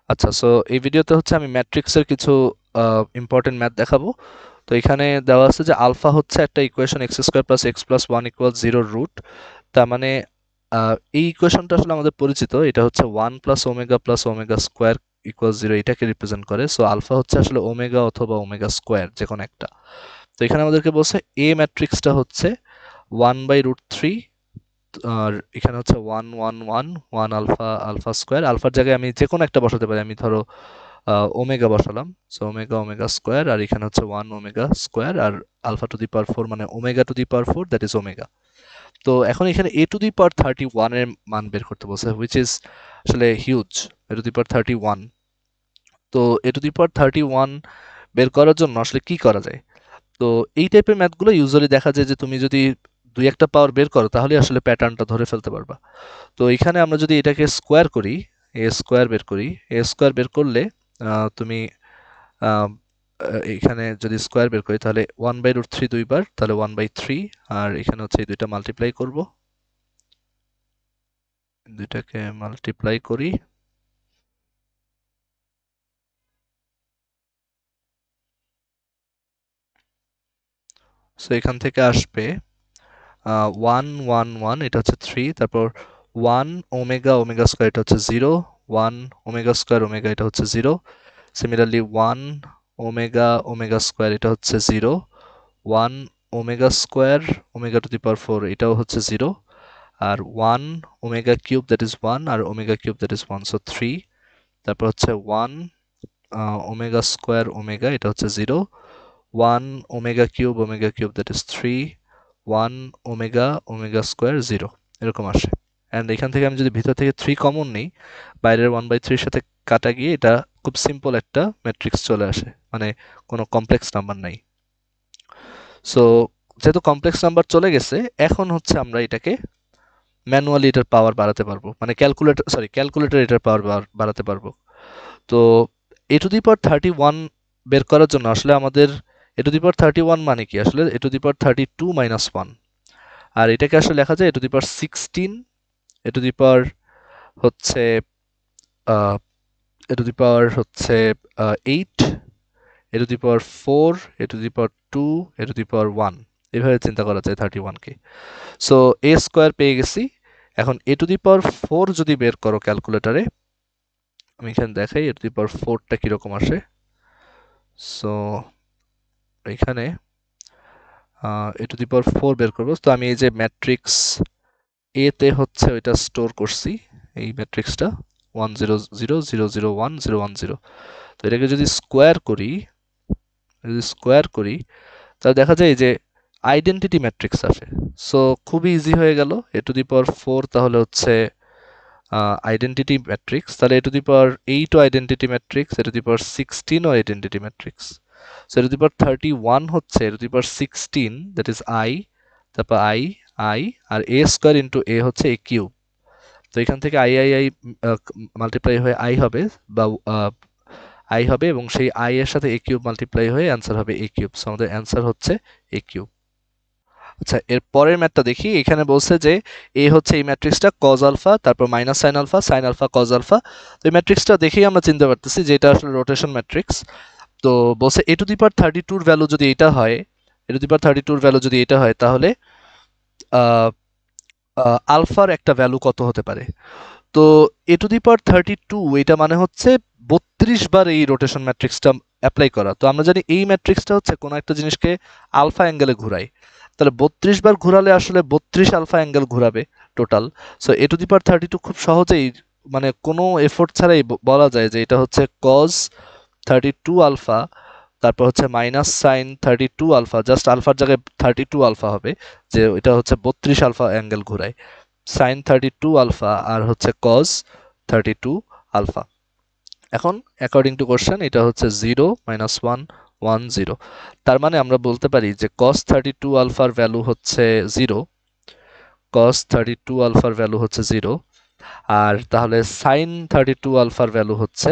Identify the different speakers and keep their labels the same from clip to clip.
Speaker 1: আচ্ছা, সো এই ভিডিওতে হচ্ছে আমি ম্যাট্রিক্সের কিছু ইম্পর্টেন্ট ম্যাথ দেখাবো। তো এখানে দেওয়া আছে যে আলফা হচ্ছে একটা equation x square plus x plus one equal জিরোর রুট। তার মানে এই ইকুয়েশনটা আসলে আমাদের পরিচিত, এটা হচ্ছে one plus omega square equal zero, এটাকে রিপ্রেজেন্ট করে। সো আলফা হচ্ছে আসলে ওমেগা অথবা ওমেগা স্কোয়ার যে কোনো একটা। তো এখানে আমাদেরকে বলছে এ ম্যাট্রিক্সটা হচ্ছে ওয়ান বাই রুট থ্রি, আর এখানে হচ্ছে one one one one alpha alpha square. আলফার জায়গায় আমি যে কোনো একটা বসাতে পারি, আমি ধরো ওমেগা বসালাম। সো ওমেগা ওমেগা স্কোয়ার, আর এখানে হচ্ছে ওয়ান ওমেগা স্কোয়ার, আর alpha to the power four মানে omega to the power four, that is omega. তো এখন এখানে এ টু দি পাওয়ার 31 এর মান বের করতে বলছে, হুইচ ইজ আসলে huge. A to the power 31, তো এ টু দি পাওয়ার 31 বের করার জন্য আসলে কি করা যায়? তো এই টাইপের ম্যাথগুলো ইউজুয়ালি দেখা যায় যে তুমি যদি দুই একটা পাওয়ার বের করো তাহলে আসলে প্যাটার্নটা ধরে ফেলতে পারবা। তো এখানে আমরা যদি এটাকে স্কোয়ার করি, এ স্কোয়ার বের করি, এ স্কোয়ার বের করলে তুমি আহ, এখানে যদি স্কোয়ার বের করি তাহলে ওয়ান বাই রুট থ্রি দুইবার, তাহলে ওয়ান বাই থ্রি। আর এখানে হচ্ছে এই দুইটা মাল্টিপ্লাই করব, দুইটাকে মাল্টিপ্লাই করি। সো এখান থেকে আসবে ওয়ান ওয়ান ওয়ান, এটা হচ্ছে থ্রি, তারপর ওয়ান ওমেগা ওমেগা স্কোয়ার, এটা হচ্ছে zero, one omega square omega, এটা হচ্ছে zero. Similarly one omega omega square, এটা হচ্ছে zero, one omega square omega to the power four, এটাও হচ্ছে জিরো, আর one omega cube that is one, আর omega cube that is one, so three. তারপর হচ্ছে ওয়ান ওমেগা স্কোয়ার ওমেগা, এটা হচ্ছে zero, one omega cube that is three, one omega omega square zero, এরকম আসে। অ্যান্ড এখান থেকে আমি যদি ভিতর থেকে থ্রি কমন নিই, বাইরের ওয়ান বাই থ্রির সাথে কাটা গিয়ে এটা খুব সিম্পল একটা ম্যাট্রিক্স চলে আসে, মানে কোনো কমপ্লেক্স নাম্বার নাই। সো যেহেতু কমপ্লেক্স নাম্বার চলে গেছে, এখন হচ্ছে আমরা এটাকে ম্যানুয়ালি এটার পাওয়ার বাড়াতে পারবো, মানে ক্যালকুলেটর এটার পাওয়ার বাড়াতে পারবো। তো এ টু দি পাওয়ার 31 বের করার জন্য আসলে আমাদের এ টু দি পাওয়ার 31 মানে কি? আসলে A to the power 32 minus one, আর এটাকে আসলে লেখা যায় এ to the power 16, A to the power হচ্ছে এ টু দি পাওয়ার হচ্ছে 8, A to the power 4, A to the power 2, A to the power 1, এভাবে চিন্তা করা যায় 31কে। সো এ স্কোয়ার পেয়ে গেছি। এখন এ টু দি পাওয়ার 4 যদি বের করো ক্যালকুলেটরে, আমি এখানে দেখাই এ টু দি পাওয়ার 4টা কিরকম আসে। সো এখানে এ টু দি পাওয়ার 4 বের করবো, তো আমি এই যে ম্যাট্রিক্স এ তে হচ্ছে ওইটা স্টোর করছি, এই ম্যাট্রিক্সটা 1 0 0 0 0 1 0 1 0। তো এটাকে যদি স্কোয়ার করি তাহলে দেখা যায় যে আইডেন্টিটি ম্যাট্রিক্স আসে। সো খুবই ইজি হয়ে গেল। এ টু দি পাওয়ার 4 তাহলে হচ্ছে আইডেন্টিটি ম্যাট্রিক্স, তাহলে এ টু দি পাওয়ার 8ও identity matrix, A to the power 16ও identity matrix. So A to the power 31 হচ্ছে A to the power 16, that is I, তারপর আই, আর এ স্কোয়ার ইন্টু এ হচ্ছে A cube. তো এখান থেকে I multiply হয়ে আই হবে, বা আই হবে, এবং সেই আই এর সাথে এ কিউব মাল্টিপ্লাই হয়ে অ্যান্সার হবে এ কিউব। সো আমাদের অ্যান্সার হচ্ছে এ কিউব। আচ্ছা, এর পরের ম্যাথটা দেখি। এখানে বলছে যে এ হচ্ছে এই ম্যাট্রিক্সটা কজ আলফা, তারপর minus sine alpha cos alpha. তো এই ম্যাট্রিক্সটা দেখেই আমরা চিনতে পারতেছি যে এটা আসলে রোটেশন ম্যাট্রিক্স। তো বলছে এ টু দি পাওয়ার 32 এর ভ্যালু যদি এটা হয়, এ টু দি পাওয়ার 32 এর ভ্যালু যদি এটা হয়, তাহলে আলফার একটা ভ্যালু কত হতে পারে? তো এ টু দি পাওয়ার 32 এটা মানে হচ্ছে 32 বার এই রোটেশন ম্যাট্রিক্সটা অ্যাপ্লাই করা। তো আমরা জানি এই ম্যাট্রিক্সটা হচ্ছে কোনো একটা জিনিসকে আলফা অ্যাঙ্গেলে ঘুরাই, তাহলে 32 বার ঘুরালে আসলে 32 আলফা অ্যাঙ্গেল ঘুরাবে total. So A to the power 32 খুব সহজেই, মানে কোনো এফোর্ট ছাড়াই বলা যায় যে এটা হচ্ছে কজ 32 আলফা, তারপর হচ্ছে মাইনাস সাইন 32 আলফা, জাস্ট আলফার জায়গায় 32 আলফা হবে, যে এটা হচ্ছে 32 আলফা অ্যাঙ্গেল ঘুরায়, সাইন 32 আলফা আর হচ্ছে কজ 32 আলফা। এখন অ্যাকর্ডিং টু কোশ্চেন এটা হচ্ছে 0 মাইনাস 1 1 0। তার মানে আমরা বলতে পারি যে cos 32 আলফার ভ্যালু হচ্ছে 0, cos 32 আলফার ভ্যালু হচ্ছে 0, আর তাহলে সাইন 32 আলফার ভ্যালু হচ্ছে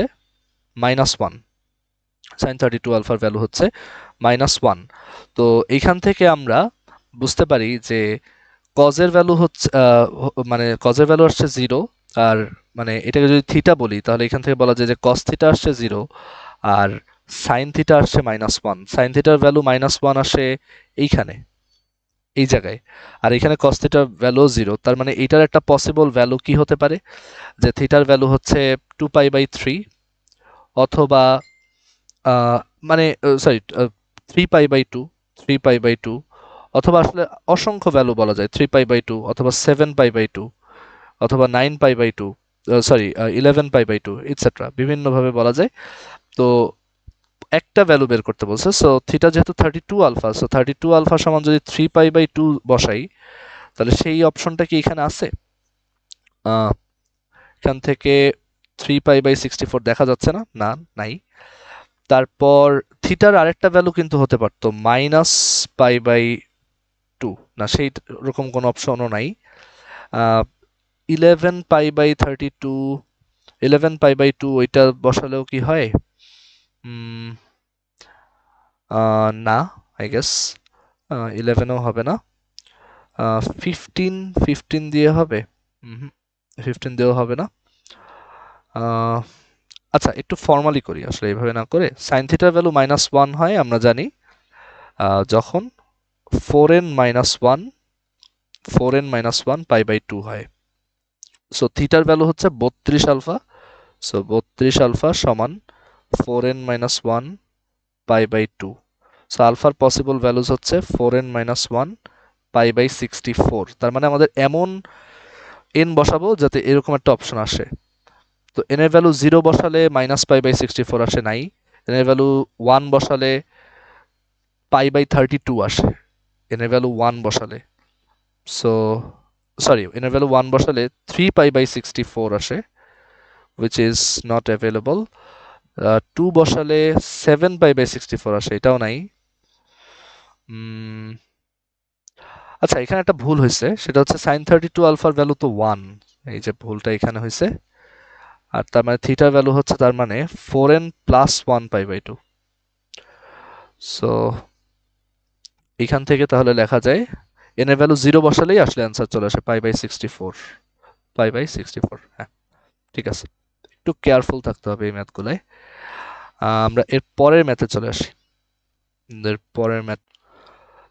Speaker 1: মাইনাস 1, সাইন 32 আলফার ভ্যালু হচ্ছে মাইনাস 1। তো এইখান থেকে আমরা বুঝতে পারি যে কজের ভ্যালু হচ্ছে মানে কজের ভ্যালু আসছে 0, আর মানে এটাকে যদি থিটা বলি তাহলে এখান থেকে বলা যায় যে কস থিটা আসছে 0 আর সাইন থিটা আসছে -1। সাইন থিটার ভ্যালু -1 আসে এইখানে, এই জায়গায়। আর এখানে cos থিটার ভ্যালু 0, তার মানে এটার একটা পসিবল ভ্যালু কি হতে পারে, যে থিটার ভ্যালু হচ্ছে 2π/3 অথবা আহ, মানে সরি 3π/2, 3π/2 অথবা আসলে অসংখ্য ভ্যালু বলা যায়, 3π/2 অথবা 7π/2 অথবা 9π/2, সরি 11π/2 ইটসেট্রা, বিভিন্নভাবে বলা যায়। তো একটা ভ্যালু বের করতে বলছে, সো থিটা যেহেতু 32 আলফা, সো 32 আলফা সমান যদি 3π/2 বসাই তাহলে সেই অপশনটা কি এখানে আছে? এখান থেকে 3π/64 দেখা যাচ্ছে না, না নাই। তারপর থিটার আরেকটা ভ্যালু কিন্তু হতে পারতো -π/2, না সেই রকম কোনো অপশনও নাই। 11π/32, 11π/2 ওইটা বসালেও কি হয়? না, আই গেস 11ও হবে না। 15, 15 দিয়ে হবে? 15 দিয়েও হবে না। আচ্ছা, একটু ফর্মালি করি আসলে, এইভাবে না করে। সাইন থিটার ভ্যালু -1 হয় আমরা জানি যখন 4n-1 π/2 হয়। সো থিটার ভ্যালু হচ্ছে 32 আলফা, সো 32 আলফা সমান 4n-1 π/2। সো আলফার পসিবল ভ্যালুজ হচ্ছে 4n-1 π/64। তার মানে আমাদের এমন n বসাবো যাতে এরকম একটা অপশন আসে। তো n এর ভ্যালু 0 বসালে -π/64 আসে নাই, n এর ভ্যালু 1 বসালে π/32 আসে, n এর ভ্যালু 1 বসালে। সো সরি, n এর ভ্যালু 1 বসালে 3π/64 আসে, which is not available। 2 বসালে 7π/64 আসে, এটাও নাই। আচ্ছা, এখানে একটা ভুল হয়েছে, সেটা হচ্ছে সাইন 32 আলফার ভ্যালু তো 1, এই যে ভুলটা এখানে হয়েছে। আর তার মানে থিটার ভ্যালু হচ্ছে তার মানে 4n + 1 π/2। সো এখান থেকে তাহলে লেখা যায় n এর ভ্যালু 0 বসালেই আসলে অ্যান্সার চলে আসে π/64, π/64। হ্যাঁ, ঠিক আছে, একটু কেয়ারফুল থাকতে হবে এই ম্যাথগুলোয়। আমরা এর পরের ম্যাথে চলে আসি। আমাদের পরের ম্যাথ,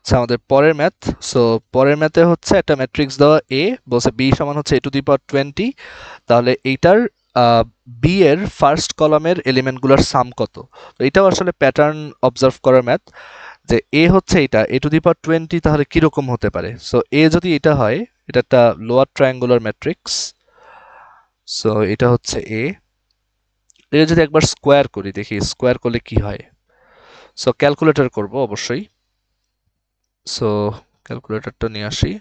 Speaker 1: আমাদের পরের ম্যাথ। সো পরের ম্যাথে হচ্ছে একটা ম্যাট্রিক্স দেওয়া a, বলছে b সমান হচ্ছে a⁻20। তাহলে এইটার বি এর ফার্স্ট কলামের এলিমেন্টগুলোর সাম কত। তো এটাও আসলে প্যাটার্ন অবজার্ভ করার ম্যাথ, যে এ হচ্ছে এটা a⁻20, তাহলে কিরকম হতে পারে। সো এ যদি এটা হয়, এটা একটা লোয়ার ট্রায়াঙ্গুলার ম্যাট্রিক্স। সো এটা হচ্ছে এ, এটা যদি একবার স্কোয়ার করি, দেখি স্কোয়ার করলে কি হয়। সো ক্যালকুলেটর করব অবশ্যই। সো ক্যালকুলেটরটা নিয়ে আসি,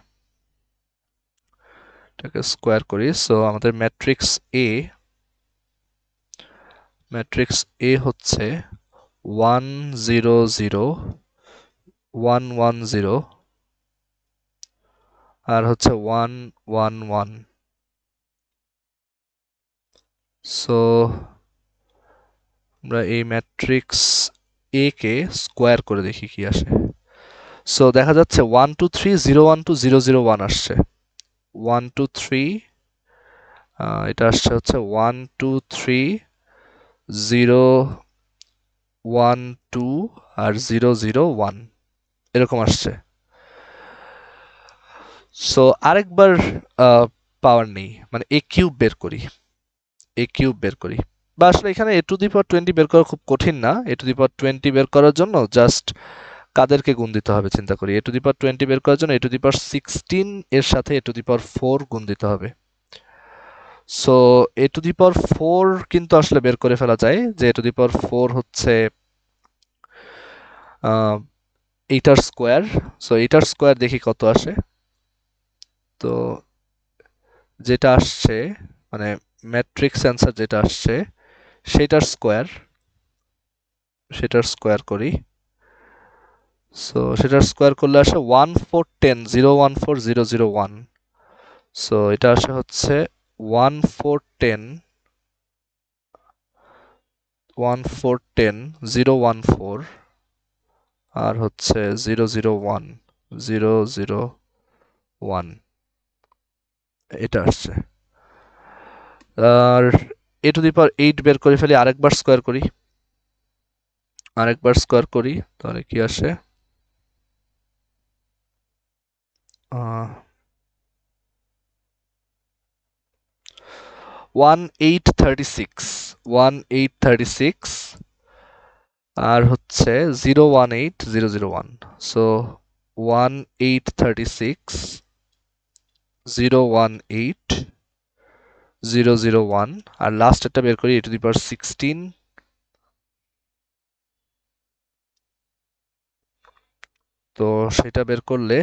Speaker 1: এটাকে স্কোয়ার করি। সো আমাদের ম্যাট্রিক্স এ হচ্ছে 1 0 0 1 1 0 আর হচ্ছে 1 1 1। সো আমরা এই ম্যাট্রিক্স এ কে স্কোয়ার করে দেখি কি আসে। সো দেখা যাচ্ছে 1 2 3 0 1 2 0 0 1 আসছে। 1 2 3, এটা আসছে হচ্ছে 1 2 3 0 1 2 আর 0 0 1, এরকম আসছে। সো আরেকবার পাওয়ার নেই, মানে a কিউব বের করি, a কিউব বের করি। বা আসলে এখানে a⁻20 বের করা খুব কঠিন না। a⁻20 বের করার জন্য জাস্ট কাদেরকে গুণ দিতে হবে চিন্তা করি। a⁻20 বের করার জন্য a⁻16 এর সাথে a⁻4 গুণ দিতে হবে। সো a⁻4 কিন্তু আসলে বের করে ফেলা যায়, যে a⁻4 হচ্ছে এইটার স্কোয়ার। সো এইটার স্কোয়ার দেখি কত আসে। তো যেটা আসছে, মানে ম্যাট্রিক্স অ্যান্সার যেটা আসছে সেটার স্কোয়ার করি। সো সেটার স্কোয়ার করলে আসে 1 4 10 0 1 4 0 0 1। সো এটা আসে হচ্ছে 1 4 10 1 4 10 0 1 4 আর হচ্ছে 0 0 1 0 0 1, এটা আসছে। আর a টু দি পাওয়ার 8 বের করে ফেলি, আরেকবার স্কোয়ার করি, তাহলে কি আসে, 1836 আর হচ্ছে 018001, সো 1836 018001, আর লাস্ট একটা বের করি a টু দি পাওয়ার 16, তো সেটা বের করলে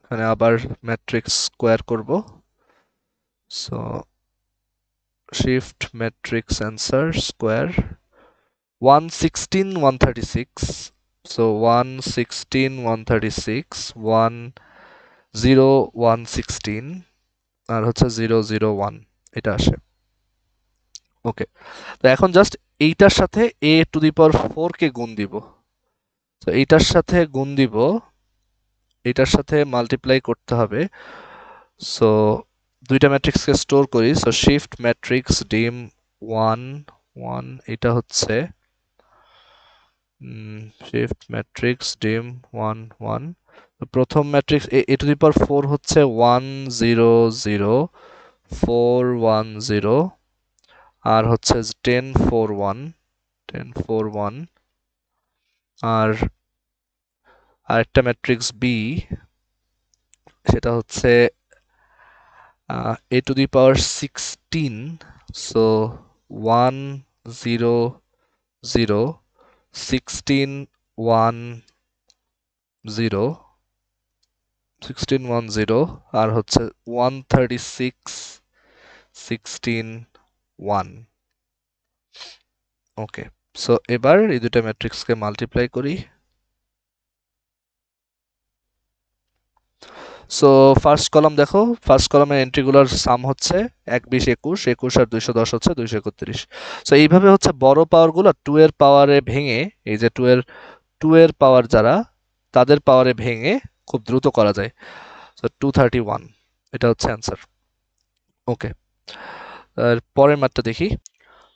Speaker 1: এখানে আবার ম্যাট্রিক্স স্কোয়ার করব, so shift matrix answer square 116 136, so 116 136 10116 আর হচ্ছে 001, এটা আসে। ওকে, তো এখন জাস্ট এইটার সাথে a টু দি পাওয়ার 4 কে গুণ দিব, তো এইটার সাথে গুণ দিব, এটার সাথে মাল্টিপ্লাই করতে হবে, সো দুইটা ম্যাট্রিক্সকে স্টোর করি, সো শিফট ম্যাট্রিক্স ডিম 1 1, এটা হচ্ছে শিফট ম্যাট্রিক্স ডিম 1 1, প্রথম matrix a to the power 4 হচ্ছে 1 0 0 4 1 0, আর হচ্ছে 10 4 1 10 4 1, আর আরেকটা ম্যাট্রিক্স b, সেটা হচ্ছে a to the power 16, so 1 0 0 16 1 0 16 1 0, আর হচ্ছে 136 16 1। ওকে, সো এবার এই দুটো ম্যাট্রিক্সকে মাল্টিপ্লাই করি, সো ফার্স্ট কলাম দেখো, ফার্স্ট কলামের এন্ট্রিগুলোর সাম হচ্ছে 1 20 21 21 আর 210 হচ্ছে 231, সো এইভাবে হচ্ছে বড় পাওয়ারগুলো 2 এর পাওয়ারে ভেঙে, এই যে 2 এর পাওয়ার যারা, তাদের পাওয়ারে ভেঙে খুব দ্রুত করা যায়, সো 231, এটা হচ্ছে অ্যান্সার। ওকে, আর পরের ম্যাথটা দেখি,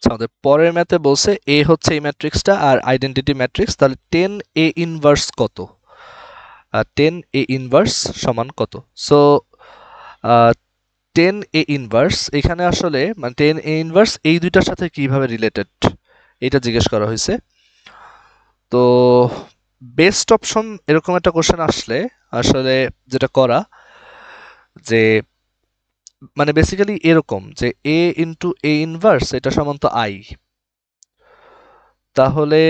Speaker 1: আমাদের পরের ম্যাথে বলছে এ হচ্ছে এই ম্যাট্রিক্সটা আর আইডেন্টিটি ম্যাট্রিক্স, তাহলে 10 এ ইনভার্স কত, 10 এ ইনভার্স সমান কত, সো 10 এ ইনভার্স এখানে আসলে মানে 10 এ ইনভার্স এই দুইটার সাথে কিভাবে রিলেটেড এটা জিজ্ঞেস করা হয়েছে, তো বেস্ট অপশন এরকম একটা কোশ্চেন আসলে আসলে যেটা করা, যে মানে বেসিক্যালি এরকম যে a ইন্টু a ইনভার্স এটা সমান তো i, তাহলে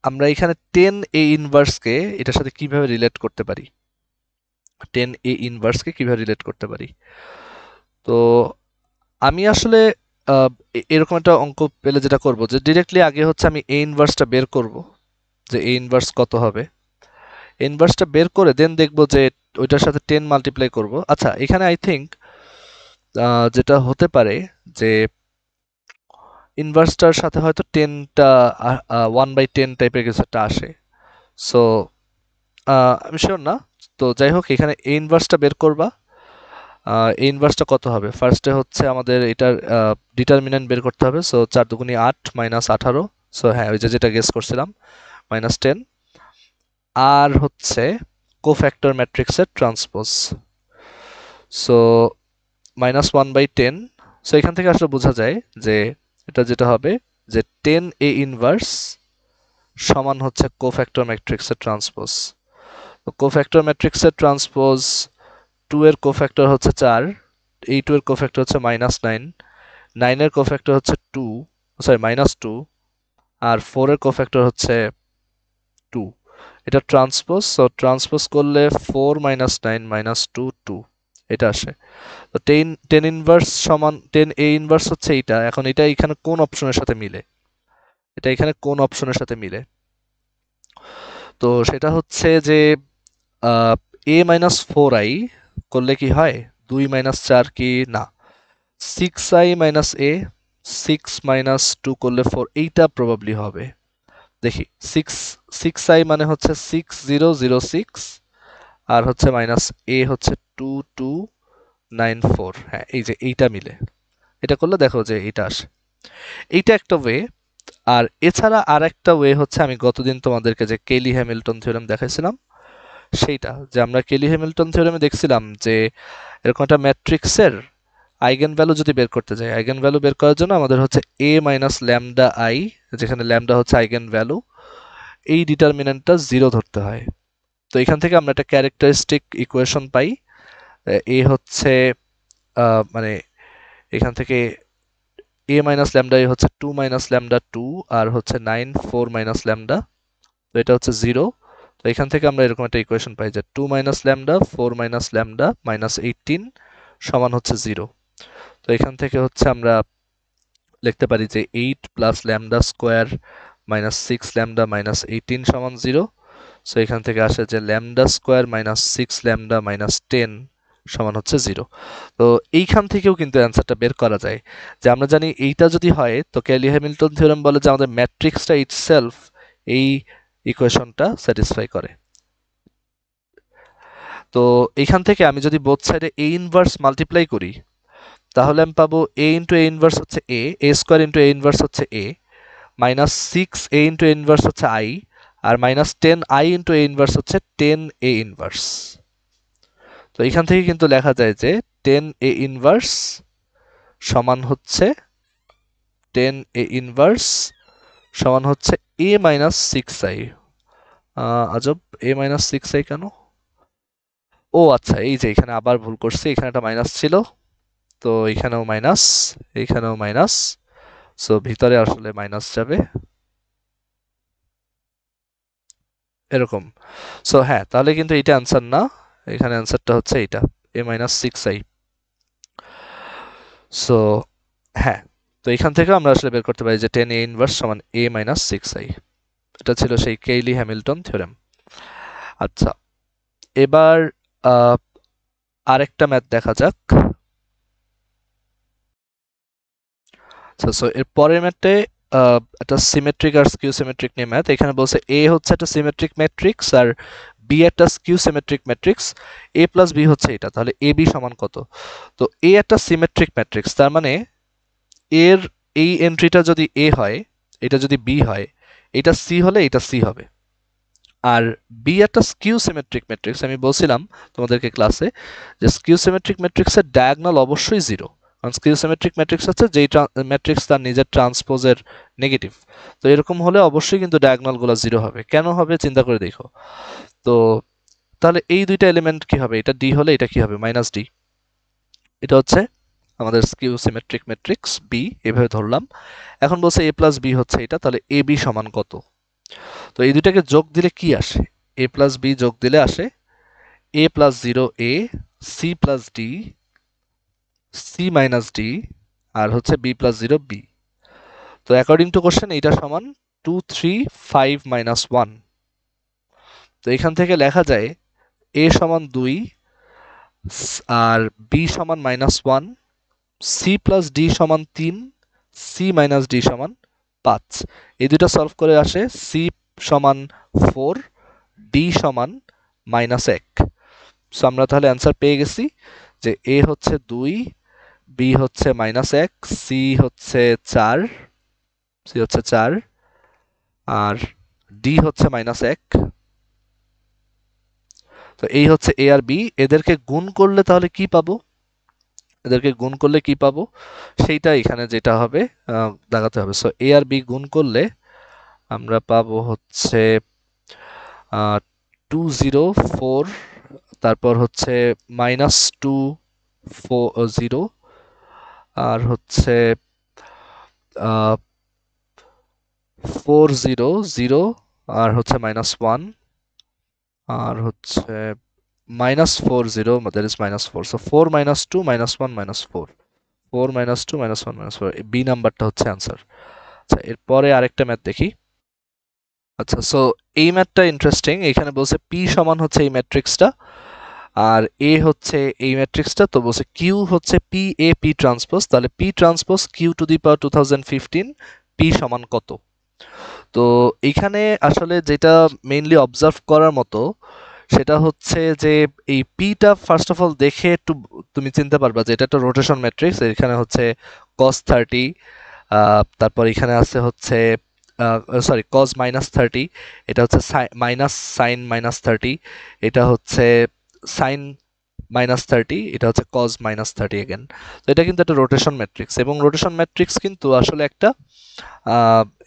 Speaker 1: আমরা এখানে 10 a ইনভার্সকে এটার সাথে কিভাবে রিলেট করতে পারি, 10 a ইনভার্সকে কিভাবে রিলেট করতে পারি, তো আমি আসলে এরকম একটা অঙ্ক পেলে যেটা করব যে ডিরেক্টলি আগে হচ্ছে আমি a ইনভার্সটা বের করব, যে a ইনভার্স কত হবে, ইনভার্সটা বের করে দেন দেখবো যে ওইটার সাথে 10 মাল্টিপ্লাই করব। আচ্ছা, এখানে আই থিঙ্ক যেটা হতে পারে যে ইনভার্সটার সাথে হয়তো 10টা 1/10 টাইপের কিছু একটা আসে, সো আমি শিওর না, তো যাই হোক এখানে a ইনভার্সটা বের করবা, a ইনভার্সটা কত হবে, ফার্স্টে হচ্ছে আমাদের এটার ডিটারমিন্যান্ট বের করতে হবে, সো 4 দুগুণি 8 মাইনাস 18, সো হ্যাঁ ওই যে যেটা গেস করছিলাম মাইনাস 10, আর হচ্ছে কোফ্যাক্টর ম্যাট্রিক্সের ট্রান্সপোজ, সো -1/10, সো এখান থেকে আসলে বোঝা যায় যে এটা যেটা হবে যে 10 a ইনভার্স সমান হচ্ছে কোফ্যাক্টর ম্যাট্রিক্সের ট্রান্সপোজ, তো কোফ্যাক্টর ম্যাট্রিক্সের ট্রান্সপোজ 2 এর কোফ্যাক্টর হচ্ছে 4, এই 2 এর কোফ্যাক্টর হচ্ছে -9, 9 এর কোফ্যাক্টর হচ্ছে 2, সরি -2, আর 4 এর কোফ্যাক্টর হচ্ছে 2, এটা ট্রান্সপোজ, সো ট্রান্সপোজ করলে 4 -9 -2 2, এটা আসে, তো 10 ইনভার্স সমান 10 a ইনভার্স হচ্ছে এইটা, এখন এটা এখানে কোন অপশনের সাথে মিলে, এটা এখানে কোন অপশনের সাথে মিলে, তো সেটা হচ্ছে যে a মাইনাস 4i করলে কি হয়, 2 4 কি না, 6i মাইনাস a, 6 2 করলে 4, এইটা প্রবাবলি হবে, দেখি 6i মানে হচ্ছে 6006, আর হচ্ছে মাইনাস a হচ্ছে 2294, হ্যাঁ এই যে এইটা মিলে, এটা করলে দেখো যে এটা আসে। এইটা একটা ওয়ে। আর এছাড়া আর একটা ওয়ে হচ্ছে আমি গতদিন তোমাদেরকে যে কেলি হ্যামিল্টন থিওরেম দেখাইছিলাম সেইটা, যে আমরা কেলি হ্যামিল্টন থিওরেমে দেখছিলাম যে এরকম একটা ম্যাট্রিক্সের আইগেন ভ্যালু যদি বের করতে যাই, আইগেন ভ্যালু বের করার জন্য আমাদের হচ্ছে a মাইনাস ল্যামডা আই, যেখানে ল্যামডা হচ্ছে আইগেন ভ্যালু, এই ডিটারমিনেন্টটা 0 ধরতে হয়। তো এখান থেকে আমরা একটা ক্যারেক্টারিস্টিক ইকুয়েশন পাই। এ হচ্ছে মানে এখান থেকে a মাইনাস ল্যামডা এ হচ্ছে 2 মাইনাস ল্যামডা 2 আর হচ্ছে 9 4 মাইনাস ল্যামডা, তো এটা হচ্ছে 0। তো এখান থেকে আমরা এরকম একটা ইকুয়েশন পাই যে 2 minus lambda 4 minus lambda minus 18 সমান হচ্ছে 0। তো এখান থেকে হচ্ছে আমরা লিখতে পারি যে 8 plus lambda square minus 6 lambda minus 18 সমান 0। সো এখান থেকে আসে যে lambda square minus 6 lambda minus 10 সমান হচ্ছে 0। তো এইখান থেকেও কিন্তু অ্যান্সারটা বের করা যায়, যে আমরা জানি এইটা যদি হয় তো ক্যালি হ্যামিল্টন থিওরেম বলে যে আমাদের ম্যাট্রিক্সটা ইটসেলফ এই ইকুয়েশনটা স্যাটিসফাই করে। তো এইখান থেকে আমি যদি বোথ সাইডে এ ইনভার্স মাল্টিপ্লাই করি তাহলে আমি পাবো এ ইন্টু এ ইনভার্স হচ্ছে A square into A inverse হচ্ছে A, minus 6 A into A inverse হচ্ছে আই, আর minus 10 I into A inverse হচ্ছে 10 এ ইনভার্স। তো এখান থেকে কিন্তু লেখা যায় যে 10 এ ইনভার্স সমান হচ্ছে 10 এ ইনভার্স সমান হচ্ছে এ মাইনাস 6 আই। আজব, এ মাইনাস 6 আই কেন? ও আচ্ছা, এই যে এখানে আবার ভুল করছি, এখানে একটা মাইনাস ছিল, তো এখানেও মাইনাস, এখানেও মাইনাস, সো ভিতরে আসলে মাইনাস যাবে এরকম। সো হ্যাঁ, তাহলে কিন্তু এটা অ্যান্সার না, এখানে অ্যান্সারটা হচ্ছে এইটা এ মাইনাস 6 আই। সো হ্যাঁ, তো এখান থেকে আমরা আসলে বের করতে পারি যে 10 এ ইনভার্স সমান এ মাইনাস 6 আই। এটা ছিল সেই কেইলি হ্যামিল্টন থিওরেম। আচ্ছা, এবার আরেকটা ম্যাথ দেখা যাক। আচ্ছা, সো এর পরের ম্যাথে একটা সিমেট্রিক আর স্কিউ সিমেট্রিক নিয়ে ম্যাথ। এখানে বলছে এ হচ্ছে একটা সিমেট্রিক ম্যাট্রিক্স আর বি একটা স্কিউ সিমেট্রিক ম্যাট্রিক্স, এ প্লাস বি হচ্ছে এটা, তাহলে এ বি সমান কত? তো এ একটা সিমেট্রিক ম্যাট্রিক্স, তার মানে এর এই এন্ট্রিটা যদি এ হয়, এটা যদি বি হয়, এটা সি হলে এটা সি হবে। আর বি একটা স্কিউ সিমেট্রিক ম্যাট্রিক্স, আমি বলছিলাম তোমাদেরকে ক্লাসে যে স্কিউ সিমেট্রিক ম্যাট্রিক্সের ডায়াগোনাল অবশ্যই 0, কারণ স্কিউ সিমেট্রিক ম্যাট্রিক্স হচ্ছে যেই ম্যাট্রিক্স তার নিজের ট্রান্সপোজের নেগেটিভ। তো এরকম হলে অবশ্যই কিন্তু ডায়াগোনালগুলো 0 হবে। কেন হবে চিন্তা করে দেখো। তো তাহলে এই দুইটা এলিমেন্ট কি হবে, এটা ডি হলে এটা কি হবে, মাইনাস ডি। এটা হচ্ছে আমাদের স্কিউ সিমেট্রিক ম্যাট্রিক্স বি, এভাবে ধরলাম। এখন বলছে এ প্লাস বি হচ্ছে এটা, তাহলে এ বি সমান কত? তো এই দুইটাকে যোগ দিলে কি আসে? এ প্লাস বি যোগ দিলে আসে A plus 0 A, C plus D, C minus D, আর হচ্ছে বি প্লাস 0 বি। তো অ্যাকর্ডিং টু কোশ্চেন এইটা সমান 2 3 5 মাইনাস 1। তো এখান থেকে লেখা যায় এ সমান 2 আর বি সমান মাইনাস 1, সি প্লাস ডি সমান 3, সি মাইনাস ডি সমান 5। এই দুটো সলভ করে আসে সি সমান 4, ডি সমান মাইনাস 1। সো আমরা তাহলে অ্যান্সার পেয়ে গেছি যে এ হচ্ছে 2, বি হচ্ছে মাইনাস 1, সি হচ্ছে 4, আর ডি হচ্ছে মাইনাস 1। তো এই হচ্ছে এ আর বি, এদেরকে গুণ করলে তাহলে কি পাবো? এদেরকে গুণ করলে কি পাবো সেইটা এখানে যেটা হবে দেখাতে হবে। সো এ আর বি গুণ করলে আমরা পাবো হচ্ছে 204, তারপর হচ্ছে মাইনাস 240, আর হচ্ছে 400, আর হচ্ছে মাইনাস 1, আর হচ্ছে minus 40, that is minus 4. So 4 minus 2 minus 1 minus 4. 4 minus 2 minus 1 minus 4. B নাম্বারটা হচ্ছে অ্যান্সার। আচ্ছা, এরপরে আরেকটা ম্যাথ দেখি। আচ্ছা, সো এই ম্যাথটা ইন্টারেস্টিং। এখানে বলছে পি সমান হচ্ছে এই ম্যাট্রিক্সটা আর এ হচ্ছে এই ম্যাট্রিক্সটা। তো বলছে কিউ হচ্ছে পি এ পি ট্রান্সপোজ, তাহলে P transpose Q to the power 2015 P সমান কত? তো এখানে আসলে যেটা মেইনলি অবজার্ভ করার মতো সেটা হচ্ছে যে এই পিটা ফার্স্ট অফ অল দেখে একটু তুমি চিনতে পারবা যে এটা একটা রোটেশন ম্যাট্রিক্স। এখানে হচ্ছে cos 30, তারপর এখানে আছে হচ্ছে সরি cos -30, এটা হচ্ছে মাইনাস সাইন -30, এটা হচ্ছে সাইন -30, এটা হচ্ছে cos -30 এগেন। তো এটা কিন্তু একটা রোটেশন ম্যাট্রিক্স, এবং রোটেশন ম্যাট্রিক্স কিন্তু আসলে একটা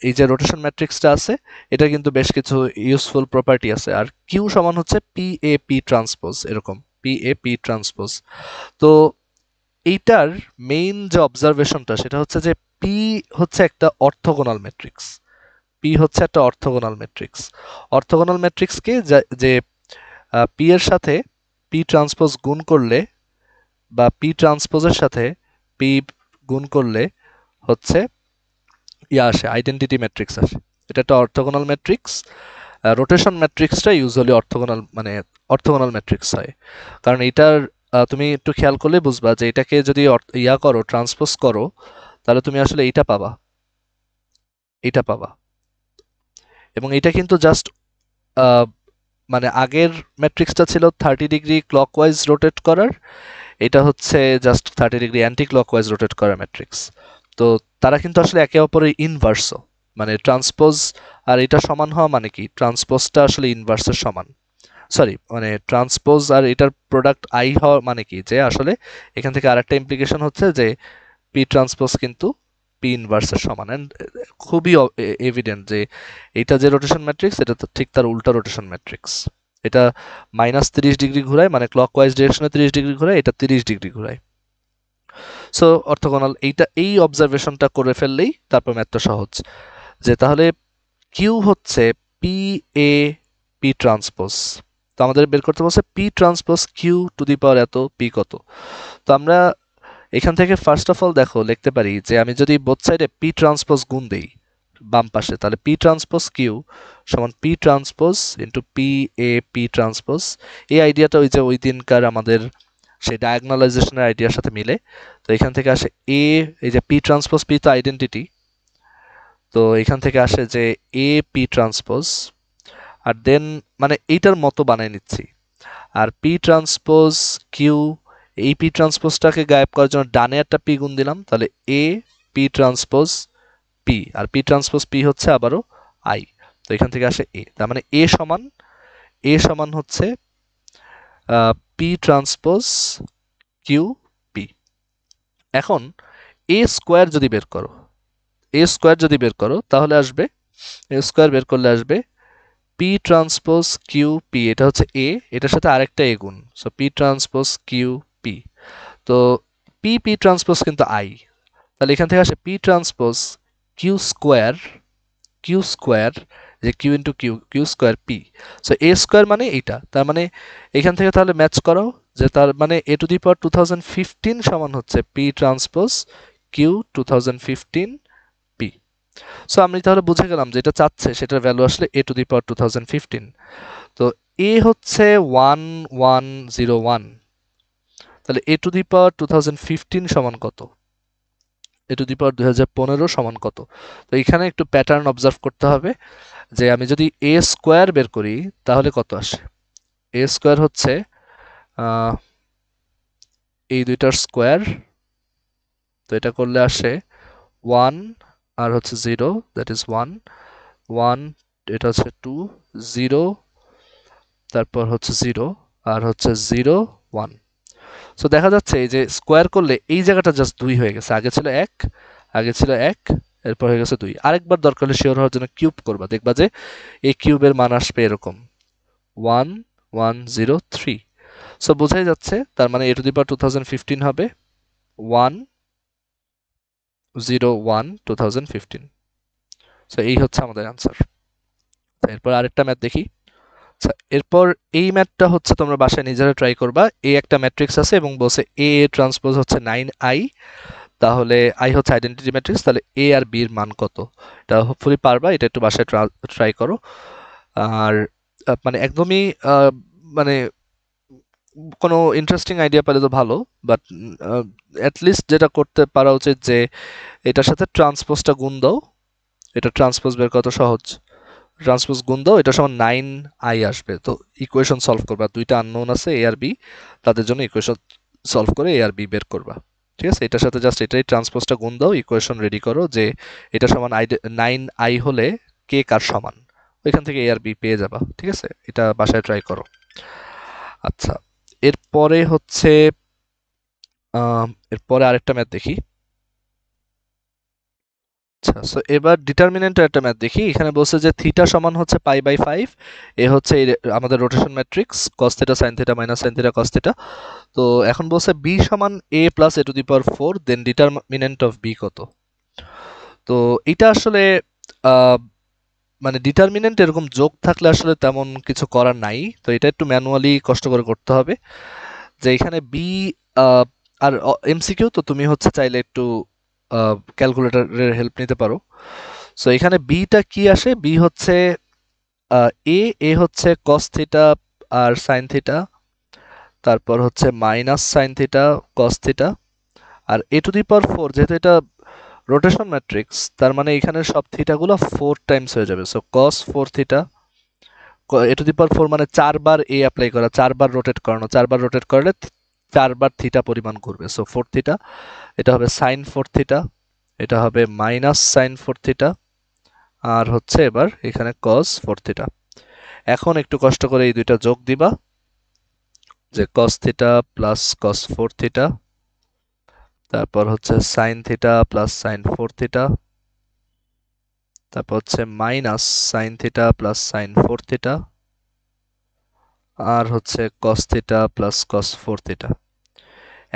Speaker 1: এই যে রোটেশন ম্যাট্রিক্সটা আছে এটা কিন্তু বেশ কিছু ইউজফুল প্রপার্টি আছে। আর কিউ সমান হচ্ছে পি এ পি ট্রান্সপোজ, এরকম পি এ পি ট্রান্সপোজ। তো এইটার মেইন যে অবজারভেশনটা সেটা হচ্ছে যে পি হচ্ছে একটা অর্থোগোনাল ম্যাট্রিক্স। পি হচ্ছে একটা অর্থোগোনাল ম্যাট্রিক্স। অর্থোগোনাল ম্যাট্রিক্সকে যে পি এর সাথে পি ট্রান্সপোজ গুণ করলে, বা পি ট্রান্সপোজের সাথে পি গুণ করলে হচ্ছে আসে আইডেন্টিটি ম্যাট্রিক্স আসে। এটা একটা অর্থোগোনাল ম্যাট্রিক্স। রোটেশন ম্যাট্রিক্সটা ইউজুয়ালি অর্থোগোনাল, মানে অর্থোগোনাল ম্যাট্রিক্স হয়, কারণ এটার তুমি একটু খেয়াল করলে বুঝবা যে এটাকে যদি করো, ট্রান্সপোজ করো, তাহলে তুমি আসলে এইটা পাবা, এটা পাবা। এবং এটা কিন্তু জাস্ট মানে আগের ম্যাট্রিক্সটা ছিল 30 ডিগ্রি ক্লকওয়াইজ রোটেট করার, এটা হচ্ছে just 30 degree anti clockwise rotate করা ম্যাট্রিক্স। তো তারা কিন্তু আসলে একে অপরের ইনভার্সও, মানে ট্রান্সপোজ আর এটা সমান হওয়া মানে কি, ট্রান্সপোজটা আসলে ইনভার্সের সমান, সরি মানে ট্রান্সপোজ আর এটার প্রোডাক্ট আই হওয়া মানে কি, যে আসলে এখান থেকে আরেকটা ইমপ্লিকেশন হচ্ছে যে পি ট্রান্সপোজ কিন্তু পি ইনভার্সের সমান। অ্যান্ড খুবই এভিডেন্ট যে এটা যে রোটেশন ম্যাট্রিক্স এটা তো ঠিক তার উল্টা রোটেশন ম্যাট্রিক্স। এটা -30 ডিগ্রি ঘুরায়, মানে ক্লকওয়াইজ ডিরেকশনে 30 ডিগ্রি ঘুরায়, এটা 30 ডিগ্রি ঘুরায়। সো অর্থোগোনাল, এই অবজারভেশনটা করে ফেললেই তারপর ম্যাথটা সহজ। যে তাহলে কিউ হচ্ছে পি এ পি ট্রান্সপোজ। তো আমাদের বের করতে বলছে P transpose Q to the power এত, পি কত। তো আমরা এখান থেকে ফার্স্ট অফ অল দেখো লিখতে পারি যে আমি যদি বোথ সাইডে পি ট্রান্সপোজ গুণ দেই বাম পাশে, তাহলে পি ট্রান্সপোজ কিউ সমান P transpose into P A P transpose. এই আইডিয়াটা ওই যে ওই দিনকার আমাদের সেই ডায়াগনালাইজেশনের আইডিয়ার সাথে মিলে। তো এখান থেকে আসে এই যে পি ট্রান্সপোজ, পি তো আইডেন্টিটি, তো এখান থেকে আসে যে এ পি ট্রান্সপোজ, আর দেন মানে এইটার মতো বানাই নিচ্ছি। আর পি ট্রান্সপোজ কিউ, এই পি ট্রান্সপোজটাকে গায়েব করার জন্য ডানে একটা পি গুণ দিলাম, তাহলে এ পি ট্রান্সপোজ পি, আর পি ট্রান্সপোজ পি হচ্ছে আবারও আই। তো এখান থেকে আসে এ, তার মানে এ সমান হচ্ছে পি ট্রান্সপোজ কিউ পি। এখন এ স্কোয়ার যদি বের করো, তাহলে আসবে, এ স্কোয়ার বের করলে আসবে পি ট্রান্সপোজ কিউ পি, এটা হচ্ছে এ, এটার সাথে আরেকটা এ গুণ, so P transpose Q P. তো পি পি ট্রান্সপোজ কিন্তু আই, তাহলে এখান থেকে আসে পি ট্রান্সপোজ কিউ স্কোয়ার, যে Q into Q, Q square P. So A square মানে এইটা, তার মানে এখান থেকে তাহলে ম্যাচ করো, যে তার মানে এ টু দি পাওয়ার 2015 সমান হচ্ছে P transpose Q 2015 P. So আমি তাহলে বুঝে গেলাম যে এটা চাচ্ছে সেটার ভ্যালু আসলে এ টু দি পাওয়ার 2015। তো এ হচ্ছে 1101, তাহলে এ টু দি পাওয়ার 2015 সমান কত, এ টু দি পাওয়ার 2015 সমান কত। তো এখানে একটু প্যাটার্ন অবজার্ভ করতে হবে, যে আমি যদি এ স্কোয়ার বের করি তাহলে কত আসে। এ স্কোয়ার হচ্ছে এই দুইটার স্কোয়ার, তো এটা করলে আসে 1 আর হচ্ছে 0, দ্যাট ইজ 1, এটা হচ্ছে 2, 0, তারপর হচ্ছে 0, আর হচ্ছে 0, 1। সো দেখা যাচ্ছে এই যে স্কোয়ার করলে এই জায়গাটা জাস্ট 2 হয়ে গেছে, আগে ছিল 1, এরপর হয়ে গেছে 2। আরেকবার দরকার হলে শিওর হওয়ার জন্য কিউব করবা, দেখবা যে এই কিউবের মান আসবে এরকম 1 1 0 3। সো বোঝাই যাচ্ছে তার মানে এ টু দি পাওয়ার 2015 হবে 1 0 1 2015। সো এই হচ্ছে আমাদের অ্যান্সার। এরপর আরেকটা ম্যাথ দেখি। আচ্ছা, এরপর এই ম্যাথটা হচ্ছে তোমরা বাসায় নিজেরা ট্রাই করবা। এ একটা ম্যাট্রিক্স আছে এবং বলছে এ ট্রান্সপোজ হচ্ছে 9i, তাহলে আই হচ্ছে আইডেন্টিটি ম্যাট্রিক্স, তাহলে এ আর বি এর মান কত। এটা হোপফুলি পারবা, এটা একটু বাসায় ট্রাই করো। আর মানে একদমই মানে কোনো ইন্টারেস্টিং আইডিয়া পেলে তো ভালো, বাট অ্যাটলিস্ট যেটা করতে পারা উচিত যে এটার সাথে ট্রান্সপোজটা গুণ দাও, এটা ট্রান্সপোজ বের কত সহজ, ট্রান্সপোজ গুণ দাও, এটা সমান 9i আসবে। তো ইকুয়েশন সলভ করবা, দুইটা আননোন আছে এ আর বি, তাদের জন্য ইকুয়েশন সলভ করে এ আর বি বের করবা। ঠিক আছে, এটার সাথে জাস্ট এটাই ট্রান্সপোজটা গুণ দাও, ইকুয়েশন রেডি করো যে এটা সমান 9i হলে কে কার সমান, ওইখান থেকে এ আর বি পেয়ে যাবা। ঠিক আছে, এটা বাসায় ট্রাই করো। আচ্ছা, এরপরে হচ্ছে এরপরে আরেকটা ম্যাথ দেখি। আচ্ছা, সো এবার ডিটারমিনেন্টের একটা ম্যাথ দেখি। এখানে বলছে যে থিটা সমান হচ্ছে π/5, এ হচ্ছে আমাদের rotation matrix cos θ sin θ - sin θ cos θ। তো এখন বলছে b সমান a + a⁴, then determinant of b কত। তো এটা আসলে আহ, মানে ডিটারমিনেন্ট এরকম যোগ থাকলে আসলে তেমন কিছু করার নাই, তো এটা একটু ম্যানুয়ালি কষ্ট করে করতে হবে। যে এখানে b আর এমসিকিউ, তো তুমি হচ্ছে চাইলে একটু ক্যালকুলেটরের হেল্প নিতে পারো। সো এখানে বিটা কি আসে, বি হচ্ছে এ হচ্ছে cos থিটা আর sin থিটা, তারপর হচ্ছে minus sin theta cos theta, আর a⁴ যেহেতু এটা রোটেশন ম্যাট্রিক্স, তার মানে এখানে সব থিটাগুলো 4 টাইমস হয়ে যাবে। সো cos 4 থিটা, a⁴ মানে 4 বার এ অ্যাপ্লাই করা, 4 বার রোটেট করানো, 4 বার রোটেট করলে 4 বার থিটা পরিমাণ করবে। সো 4 থিটা, এটা হবে sin 4 থিটা, এটা হবে মাইনাস sin 4 থিটা, আর হচ্ছে এবার এখানে cos 4 থিটা। এখন একটু কষ্ট করে এই দুইটা যোগ দিবা, যে cos theta plus cos 4 theta, তারপর হচ্ছে sin theta plus sin 4 theta, তারপর হচ্ছে minus sin theta plus sin 4 theta, আর হচ্ছে cos theta plus cos 4 theta.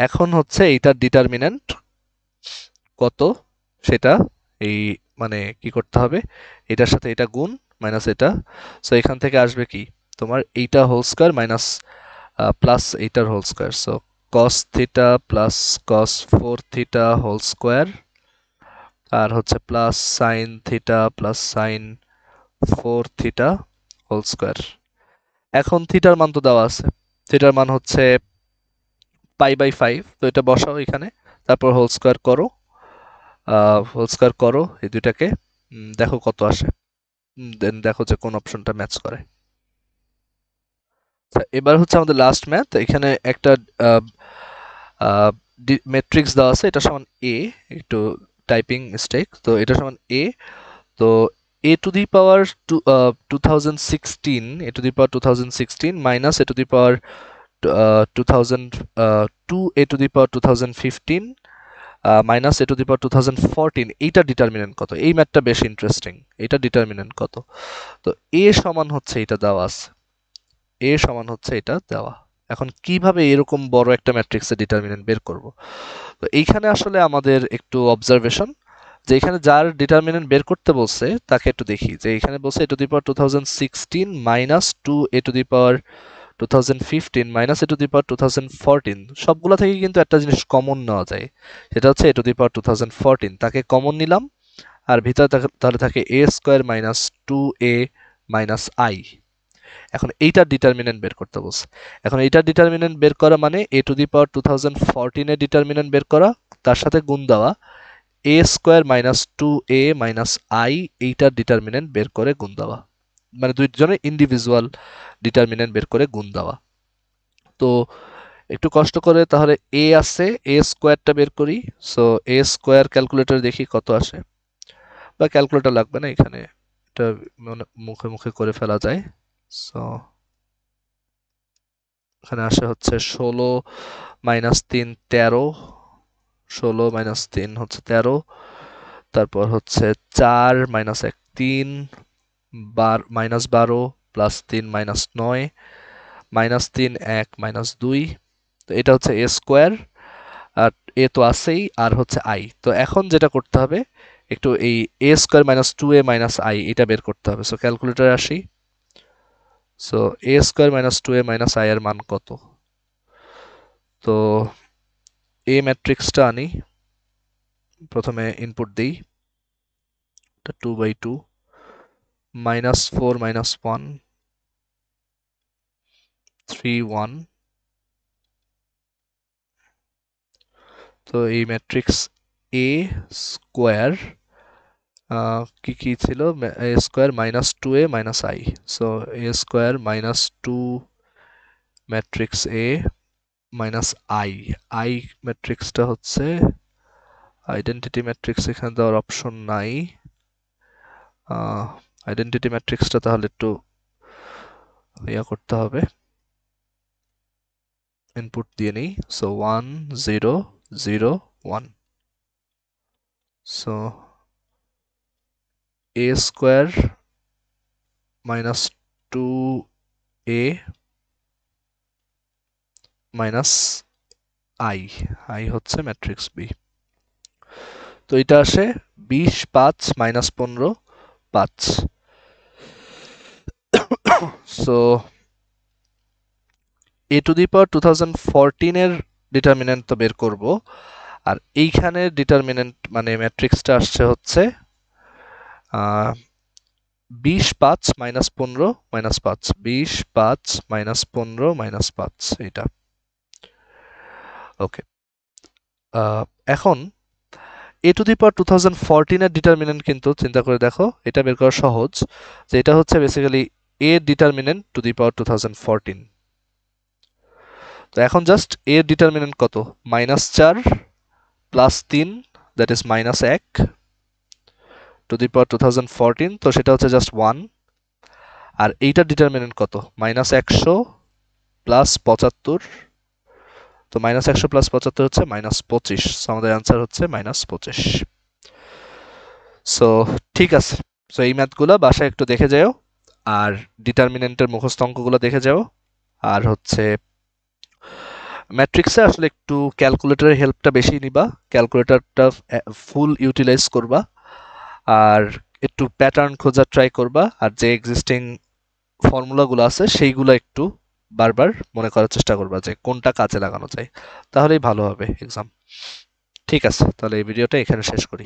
Speaker 1: এখন হচ্ছে এইটার ডিটারমিনেন্ট কত সেটা এই মানে কি করতে হবে, এটার সাথে এটা গুণ মাইনাস এটা। সো এখান থেকে আসবে কি তোমার এইটা হোল স্কয়ার মাইনাস প্লাস এইটার whole square. So cos theta plus cos 4 theta whole square, আর হচ্ছে plus sin theta plus sin 4 theta whole square. এখন থিটার মান তো দেওয়া আছে, থিটার মান হচ্ছে π/5, তো এটা বসাও এখানে, তারপর হোল স্কয়ার করো এই দুইটাকে, দেখো কত আসে, দেন দেখো যে কোন অপশনটা ম্যাচ করে। আচ্ছা, এবার হচ্ছে আমাদের লাস্ট ম্যাথ। এখানে একটা ম্যাট্রিক্স দেওয়া আছে, এটা সমান এ, একটু টাইপিং মিস্টেক, তো এটা সমান এ। তো a to the power 2016, a to the power 2016 minus a to the power 2002, a to the power 2015 minus a to the power 2014, এইটা ডিটারমিনেন্ট কত? এই ম্যাথটা বেশ ইন্টারেস্টিং, এটা ডিটারমিনেন্ট কত? তো a সমান হচ্ছে এটা দেওয়া আছে, a সমান হচ্ছে এটা দেওয়া। এখন কিভাবে এরকম বড় একটা ম্যাট্রিক্সের ডিটারমিনেন্ট বের করব? তো এইখানে আসলে আমাদের একটু অবজারভেশন, যে এখানে যার ডিটারমিনেন্ট বের করতে বলছে তাকে একটু দেখি, যে এখানে বলছে a to the power 2016 minus 2 a to the power 2015 minus a to the power 2014, সবগুলো থেকে কিন্তু একটা জিনিস কমন নেওয়া যায়, সেটা হচ্ছে a টু দি পাওয়ার 2014, তাকে কমন নিলাম, আর ভিতরে তাহলে থাকে a square minus 2a minus i। এখন এইটার ডিটারমিনেন্ট বের করতে বলছে। এখন এইটার ডিটারমিনেন্ট বের করা মানে a টু দি পাওয়ার 2014 এর ডিটারমিনেন্ট বের করা, তার সাথে গুণ দেওয়া a square minus 2a minus i, এইটার ডিটারমিনেন্ট বের করে গুণ দেওয়া, মানে দুইজনের ইন্ডিভিজুয়াল ডিটারমিনেন্ট বের করে গুণ দেওয়া। তো একটু কষ্ট করে তাহলে a আছে, a স্কোয়ারটা বের করি। সো a স্কোয়ার ক্যালকুলেটর দেখি কত আসে, বা ক্যালকুলেটর লাগবে না এখানে, এটা মুখে মুখে করে ফেলা যায়। সো এখানে আসে হচ্ছে 16 মাইনাস 3 13, 16 মাইনাস 3 হচ্ছে 13, তারপর হচ্ছে 4 minus 1 3, minus 12 plus 3 minus 9, minus 3 1 minus 2। তো এটা হচ্ছে a স্কোয়ার, আর এ তো আছেই, আর হচ্ছে আই। তো এখন যেটা করতে হবে, একটু এই a square minus 2a minus I এটা বের করতে হবে। সো ক্যালকুলেটরে আসি। So a square minus 2a minus I এর মান কত? তো a ম্যাট্রিক্সটা আনি, প্রথমে ইনপুট দিই, 2/2 মাইনাস 4 মাইনাস 1 3 1। তো এই ম্যাট্রিক্স a স্কোয়ার কি কি ছিল, A square minus 2a minus I. So A square minus 2 matrix A minus I. I ম্যাট্রিক্সটা হচ্ছে আইডেন্টিটি ম্যাট্রিক্স, এখানে দেওয়ার অপশন নাই। আইডেন্টিটি ম্যাট্রিক্সটা তাহলে একটু ইয়া করতে হবে, ইনপুট দিয়ে নিই। So 1 0 0 1। So A square minus 2a minus I, I হচ্ছে ম্যাট্রিক্স বি। তো এটা আসে 20 5 minus 15 5। So A to the power 2014 এর ডিটারমিনেন্ট তো বের করব, আর এইখানে ডিটারমিনেন্ট মানে ম্যাট্রিক্সটা আসছে হচ্ছে 20 5 মাইনাস 15 মাইনাস 5, 20 5 মাইনাস 15 মাইনাস 5 এইটা। ওকে, এখন এ টু দি পাওয়ার 2014 এর ডিটারমিনেন্ট কিন্তু চিন্তা করে দেখো, এটা বের করা সহজ, যে এটা হচ্ছে basically A determinant to the power 2014। তো এখন জাস্ট এর ডিটারমিনেন্ট কত, -4 plus 3 that is -1 to the power 2014, তো সেটা হচ্ছে জাস্ট 1। আর এইটার ডিটারমিনেন্ট কত, -100 প্লাস 75, তো -100 প্লাস 75 হচ্ছে -25। সো আমাদের অ্যান্সার হচ্ছে -25। সো ঠিক আছে, সো এই ম্যাথগুলো বাসায় একটু দেখে যাও, আর ডিটারমিনেন্টের মুখস্থ অঙ্কগুলো দেখে যাও, আর হচ্ছে ম্যাট্রিক্সে আসলে একটু ক্যালকুলেটরের হেল্পটা বেশি নিবা, ক্যালকুলেটরটা ফুল ইউটিলাইজ করবা, আর একটু প্যাটার্ন খোঁজার ট্রাই করবা, আর যে এক্সিস্টিং ফর্মুলাগুলো আছে সেইগুলো একটু বারবার মনে করার চেষ্টা করবা যে কোনটা কাজে লাগানো যায়, তাহলেই ভালো হবে এক্সাম। ঠিক আছে, তাহলে এই ভিডিওটা এখানে শেষ করি।